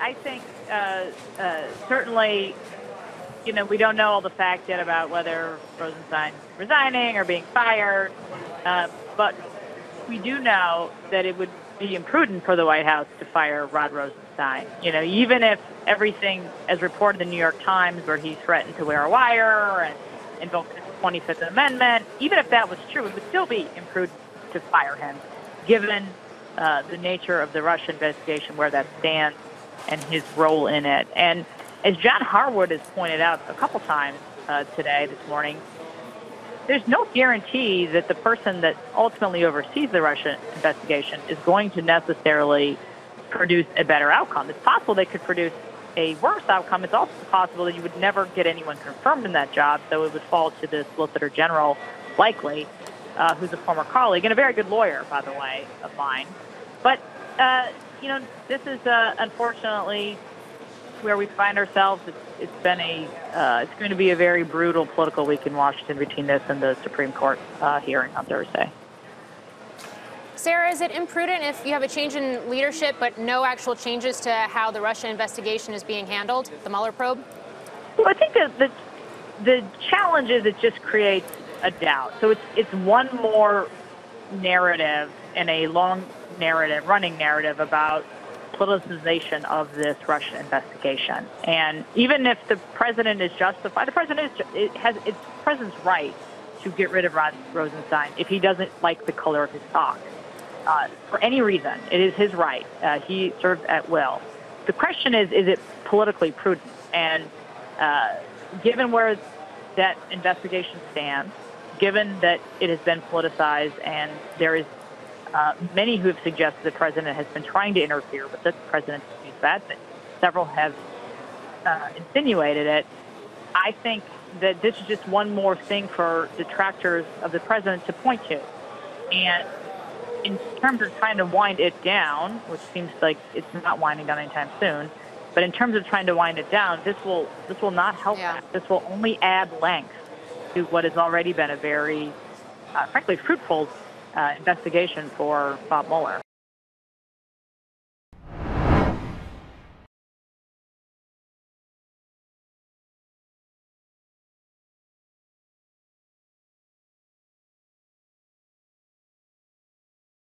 I think certainly, we don't know all the facts yet about whether Rosenstein resigning or being fired, but we do know that it would be imprudent for the White House to fire Rod Rosenstein. Even if everything, as reported in the New York Times, where he threatened to wear a wire and invoke the 25th Amendment, even if that was true, it would still be imprudent to fire him, given the nature of the Russia investigation, where that stands, and his role in it. And as John Harwood has pointed out a couple times this morning, there's no guarantee that the person that ultimately oversees the Russia investigation is going to necessarily produce a better outcome. It's possible they could produce a worse outcome. It's also possible that you would never get anyone confirmed in that job, so it would fall to the Solicitor General, likely, who's a former colleague and a very good lawyer, by the way, of mine. But, this is unfortunately where we find ourselves. It's going to be a very brutal political week in Washington between this and the Supreme Court hearing on Thursday. Sara, is it imprudent if you have a change in leadership but no actual changes to how the Russia investigation is being handled, the Mueller probe? Well, I think that the challenge is it just creates a doubt. So it's one more narrative in a long narrative, running narrative about politicization of this Russian investigation. And even if the president is justified, it has it's the president's right to get rid of Rod Rosenstein if he doesn't like the color of his stock. For any reason, it is his right. He serves at will. The question is it politically prudent? And given where that investigation stands, given that it has been politicized and there is many who have suggested the president has been trying to interfere, but the president disputes that, but several have insinuated it. I think that this is just one more thing for detractors of the president to point to. And in terms of trying to wind it down, which seems like it's not winding down anytime soon, but in terms of trying to wind it down, this will not help that. This will only add length to what has already been a very, frankly, fruitful investigation for Bob Mueller.